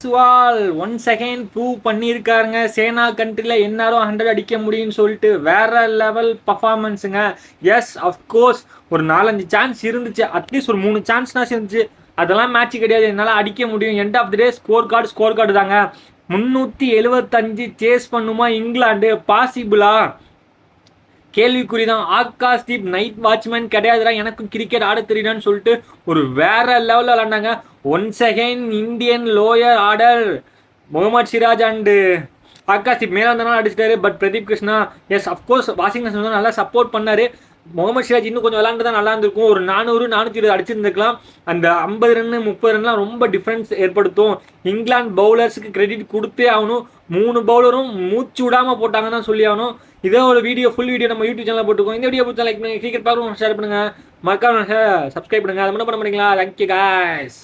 Jaiswal once again prove பண்ணியிருக்காருங்க. SENA கண்ட்ரியில் என்னாரும் 100 அடிக்க முடியும்னு சொல்லிட்டு வேற லெவல் பர்ஃபார்மன்ஸுங்க. எஸ் அஃப்கோர்ஸ் ஒரு 4-5 சான்ஸ் இருந்துச்சு, அட்லீஸ்ட் ஒரு 3 சான்ஸ்னாச்சும் இருந்துச்சு. அதெல்லாம் மேட்ச் கிடையாது, என்னால் அடிக்க முடியும். End of the day score card தாங்க. 375 சேஸ் பண்ணுமா இங்கிலாந்து? பாசிபிளா? கேள்விக்குறிதான். ஆகாஷ்தீப் நைட் வாட்ச்மேன் கிடையாதுடா, எனக்கும் கிரிக்கெட் ஆட தெரியுதான்னு சொல்லிட்டு ஒரு வேற லெவலில் விளாண்டாங்க. Once again Indian lower order Mohammed Siraj and Akashdeep மேலே வந்தனால அடிச்சிட்டாரு. But Pradeep Krishna as of course Washington வந்து நல்லா சப்போர்ட் பண்ணாரு. முகமது சிராஜ் இன்னும் கொஞ்சம் விளாண்டு தான் நல்லா இருந்திருக்கும். ஒரு 400-420 அடிச்சிருந்துருக்கலாம். அந்த 50 ரன் 30 ரன்லாம் ரொம்ப டிஃப்ரென்ஸ் ஏற்படுத்தும். இங்கிலாந்து பவுலர்ஸுக்கு கிரெடிட் கொடுத்தே ஆகணும். 3 பவுலரும் மூச்சு விடாமல் போட்டாங்கன்னு தான் சொல்லி ஆகணும். இதே ஒரு வீடியோ ஃபுல் வீடியோ நம்ம யூடியூப் சேனலில் போட்டுருக்கோம். இந்த வீடியோ பிடிச்சா லைக் பண்ணுங்க, கிரிக்கெட் பார்க்க ஷேர் பண்ணுங்க, மறக்காம சப்ஸ்கிரைப் பண்ணுங்க. அதை மட்டும் பண்ண மாட்டீங்களா? Thank you guys.